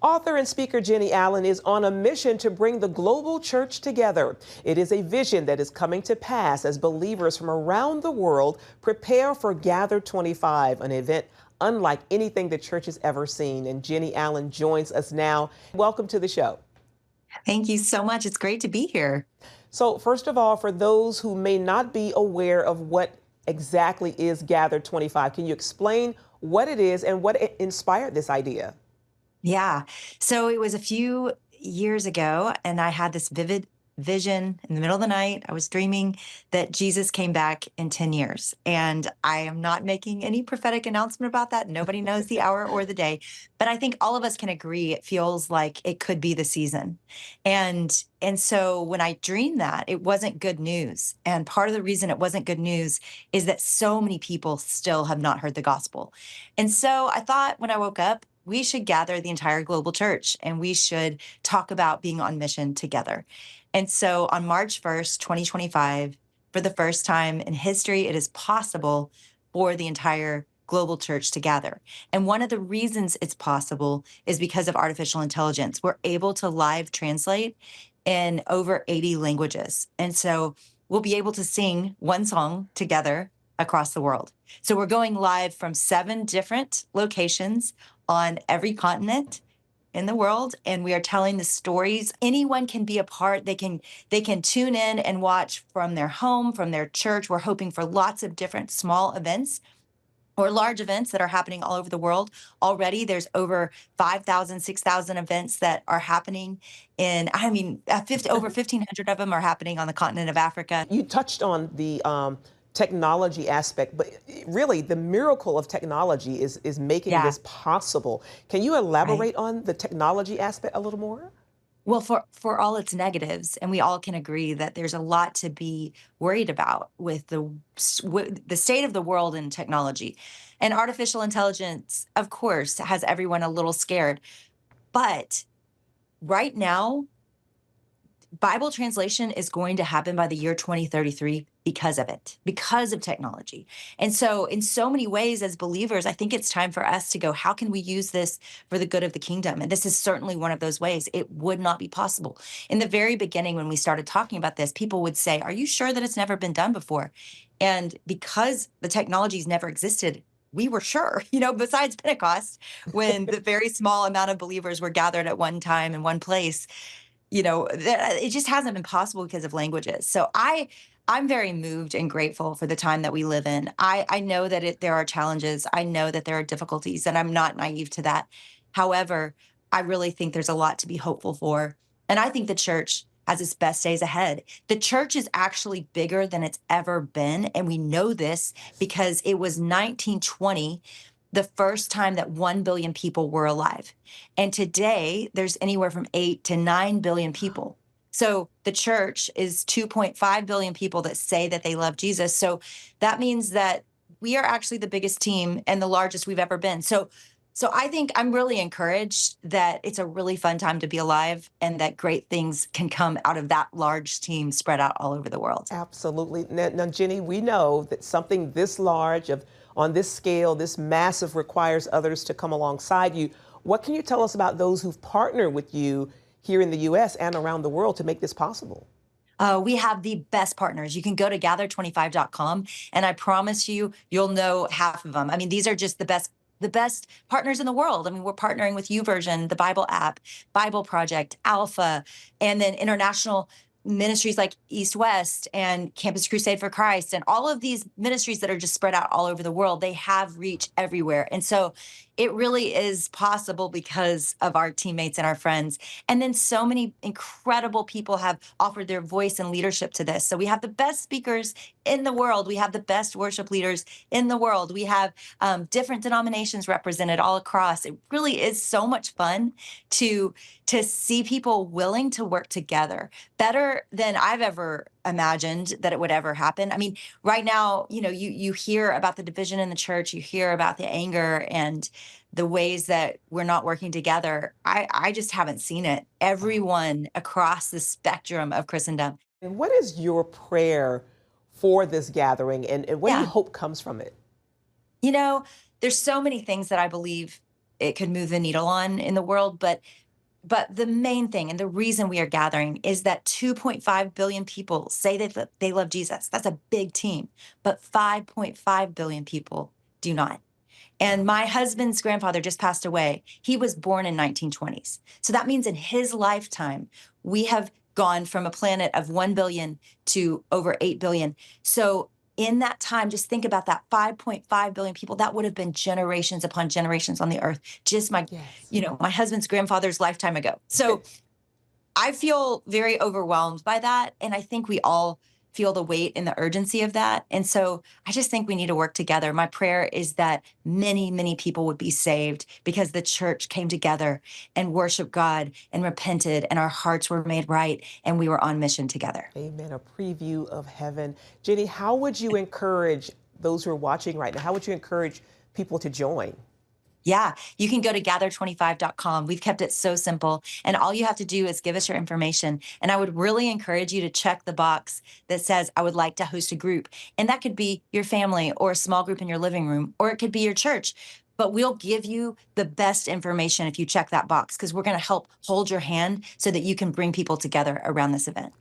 Author and speaker Jennie Allen is on a mission to bring the global church together. It is a vision that is coming to pass as believers from around the world prepare for Gather 25, an event unlike anything the church has ever seen. And Jennie Allen joins us now. Welcome to the show. Thank you so much. It's great to be here. So first of all, for those who may not be aware of what exactly is Gather 25, can you explain what it is and what inspired this idea? Yeah. So it was a few years ago, and I had this vivid vision in the middle of the night. I was dreaming that Jesus came back in 10 years. And I am not making any prophetic announcement about that. Nobody knows the hour or the day. But I think all of us can agree it feels like it could be the season. And so when I dreamed that, it wasn't good news. And part of the reason it wasn't good news is that so many people still have not heard the gospel. And so I thought when I woke up, we should gather the entire global church and we should talk about being on mission together. And so on March 1st, 2025, for the first time in history, it is possible for the entire global church to gather. And one of the reasons it's possible is because of artificial intelligence. We're able to live translate in over 80 languages. And so we'll be able to sing one song together across the world. So we're going live from 7 different locations on every continent in the world, and we are telling the stories. Anyone can be a part. They can tune in and watch from their home, from their church. We're hoping for lots of different small events or large events that are happening all over the world. Already there's over 5,000, 6,000 events that are happening over 1,500 of them are happening on the continent of Africa. You touched on the technology aspect, but really the miracle of technology is making Yeah, this possible. Can you right. elaborate on the technology aspect a little more? Well, for all its negatives, and we all can agree that there's a lot to be worried about with the state of the world in technology. And artificial intelligence, of course, has everyone a little scared. But right now, Bible translation is going to happen by the year 2033 because of it, because of technology. And so, in so many ways, as believers, I think it's time for us to go, how can we use this for the good of the kingdom? And this is certainly one of those ways. It would not be possible. In the very beginning, when we started talking about this, people would say, are you sure that it's never been done before? And because the technology's never existed, we were sure, besides Pentecost, when the very small amount of believers were gathered at one time in one place, it just hasn't been possible because of languages. So I'm very moved and grateful for the time that we live in. I know that there are challenges. I know that there are difficulties, and I'm not naive to that. However, I really think there's a lot to be hopeful for. And I think the church has its best days ahead. The church is actually bigger than it's ever been. And we know this because it was 1920 the first time that 1 billion people were alive. And today, there's anywhere from 8 to 9 billion people. So the church is 2.5 billion people that say that they love Jesus. So that means that we are actually the biggest team and the largest we've ever been. So I think I'm really encouraged that it's a really fun time to be alive and that great things can come out of that large team spread out all over the world. Absolutely. Now, Jenny, we know that something this large on this scale, this massive requires others to come alongside you. What can you tell us about those who've partnered with you here in the U.S. and around the world to make this possible? We have the best partners. You can go to gather25.com, and I promise you, you'll know half of them. I mean, these are just the best partners in the world. I mean, we're partnering with YouVersion, the Bible app, Bible Project, Alpha, and then international ministries like East West and Campus Crusade for Christ, and all of these ministries that are just spread out all over the world. They have reach everywhere. And so it really is possible because of our teammates and our friends. And then so many incredible people have offered their voice and leadership to this. So we have the best speakers in the world. We have the best worship leaders in the world. We have different denominations represented all across. It really is so much fun to see people willing to work together better than I've ever imagined that it would ever happen. I mean, right now, you hear about the division in the church, you hear about the anger and the ways that we're not working together. I just haven't seen it. Everyone across the spectrum of Christendom. And what is your prayer for this gathering, and what do you Yeah. hope comes from it? You know, there's so many things that I believe it could move the needle on in the world. But the main thing and the reason we are gathering is that 2.5 billion people say that they love Jesus. That's a big team, but 5.5 billion people do not. And my husband's grandfather just passed away. He was born in 1920s. So that means in his lifetime, we have gone from a planet of 1 billion to over 8 billion. So in that time, just think about that 5.5 billion people. That would have been generations upon generations on the earth. Just Yes. my husband's grandfather's lifetime ago. So I feel very overwhelmed by that. And I think we all feel the weight and the urgency of that. And so I just think we need to work together. My prayer is that many, many people would be saved because the church came together and worshiped God and repented, and our hearts were made right, and we were on mission together. Amen. A preview of heaven. Jennie, how would you encourage those who are watching right now? How would you encourage people to join? Yeah, you can go to gather25.com. We've kept it so simple. And all you have to do is give us your information. And I would really encourage you to check the box that says, I would like to host a group. And that could be your family or a small group in your living room, or it could be your church. But we'll give you the best information if you check that box, because we're going to help hold your hand so that you can bring people together around this event.